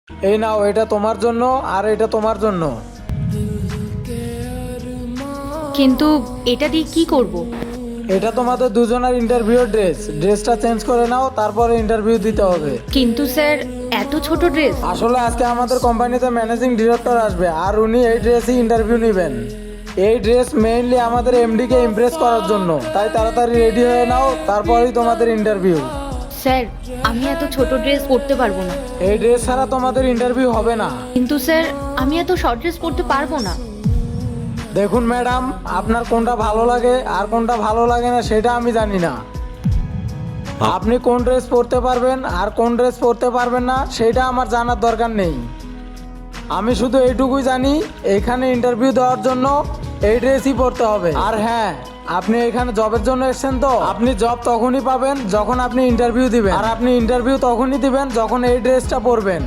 এই নাও, এটা তোমার জন্য আর এটা তোমার জন্য। কিন্তু এটা দিয়ে কি করব? এটা তোমাদের দুজনের ইন্টারভিউ ড্রেসটা চেঞ্জ করে নাও, তারপরে ইন্টারভিউ দিতে হবে। কিন্তু স্যার, এত ছোট ড্রেস। আসলে আজকে আমাদের কোম্পানিতে ম্যানেজিং ডিরেক্টর আসবে, আর উনি এই ড্রেসই ইন্টারভিউ নেবেন। এই ড্রেস মেইনলি আমাদের এমডি কে ইমপ্রেস করার জন্য, তাই তাড়াতাড়ি রেডি হয়ে নাও, তারপরেই তোমাদের ইন্টারভিউ। স্যার, আমি এত ছোট ড্রেস পরতে পারবো না। এই ড্রেস ছাড়া তোমাদের ইন্টারভিউ হবে না। কিন্তু স্যার, আমি এত শর্ট ড্রেস পরতে পারবো না। দেখুন ম্যাডাম, আপনার কোনটা ভালো লাগে আর কোনটা ভালো লাগে না সেটা আমি জানি না। আপনি কোন ড্রেস পরতে পারবেন আর কোন ড্রেস পরতে পারবেন না সেটা আমার জানার দরকার নেই। আমি শুধু এইটুকুই জানি, এখানে ইন্টারভিউ দেওয়ার জন্য এই ড্রেসই পরতে হবে। আর হ্যাঁ, আপনি এখানে জবের জন্য এসেছেন, তো আপনি জব তখনই পাবেন যখন আপনি ইন্টারভিউ দিবেন, আর আপনি ইন্টারভিউ তখনই দিবেন যখন এই ড্রেসটা পরবেন।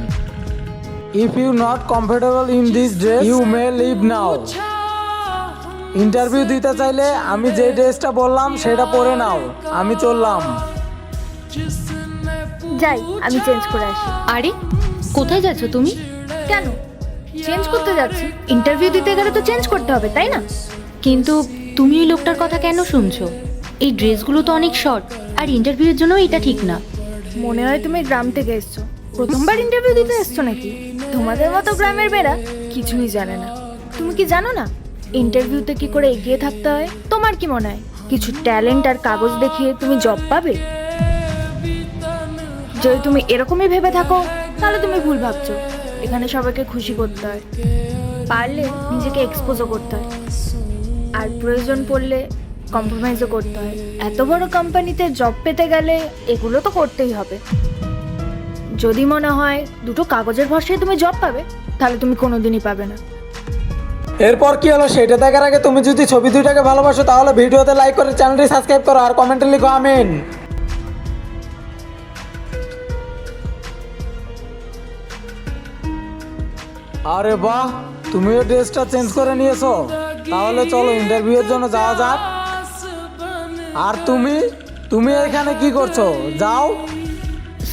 If you not comfortable in this dress you may leave now. Interview দিতে চাইলে আমি যে ড্রেসটা বললাম সেটা পরে নাও। আমি চললাম। যাই, আমি চেঞ্জ করে আসি। আরে, কোথায় যাচ্ছ তুমি? কেন চেঞ্জ করতে যাচ্ছি? ইন্টারভিউ দিতে গেলে তো চেঞ্জ করতে হবে, তাই না? কিন্তু তুমি ওই লোকটার কথা কেন শুনছো? এই ড্রেসগুলো তো অনেক শর্ট, আর ইন্টারভিউয়ের জন্য এটা ঠিক না। মনে হয় তুমি গ্রাম থেকে এসছো, প্রথমবার ইন্টারভিউ দিতে এসছো নাকি? তোমাদের মতো গ্রামের মেয়েরা কিছুই জানে না। তুমি কি জানো না ইন্টারভিউতে কি করে এগিয়ে থাকতে হয়? তোমার কি মনে হয় কিছু ট্যালেন্ট আর কাগজ দেখিয়ে তুমি জব পাবে? যদি তুমি এরকমই ভেবে থাকো তাহলে তুমি ভুল ভাবছো। এখানে সবাইকে খুশি করতে হয়, পারলে নিজেকে এক্সপোজও করতে হয়, আর প্রয়োজন পড়লে কম্প্রোমাইজও করতে হয়। এত বড় কোম্পানিতে জব পেতে গেলে এগুলো তো করতেই হবে। যদি মনে হয় দুটো কাগজের ভরসায় তুমি জব পাবে, তাহলে তুমি কোনোদিনই পাবে না। এরপর কি হলো সেটা দেখার আগে তুমি যদি ছবি দুইটাকে ভালোবাসো তাহলে ভিডিওতে লাইক করে চ্যানেলটি সাবস্ক্রাইব করো আর কমেন্টে লিখো আমিন। আরে বাহ, তুমিও ড্রেসটা চেঞ্জ করে নিয়েছো, তাহলে চলো ইন্টারভিউয়ের জন্য যাওয়া যাক। আর তুমি তুমি এখানে কি করছো? যাও।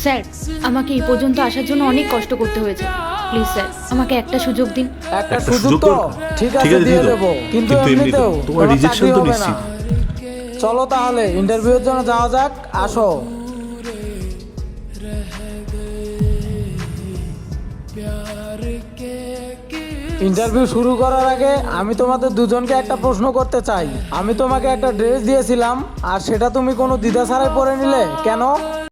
স্যার, আমাকে এই পর্যন্ত আসার জন্য অনেক কষ্ট করতে হয়েছে। প্লিজ স্যার, আমাকে একটা সুযোগ দিন। একটা সুযোগ তো ঠিক আছে দিয়ে দেবো, কিন্তু এমনিতেও তোমার রিজেকশন তো হবে না। নিশ্চিত। চলো তাহলে ইন্টারভিউয়ের জন্য যাওয়া যাক, আসো। ইন্টারভিউ শুরু করার আগে আমি তোমাদের দুজনকে একটা প্রশ্ন করতে চাই। আমি তোমাকে একটা ড্রেস দিয়েছিলাম আর সেটা তুমি কোনো দ্বিধা ছাড়াই পরে নিলে কেন?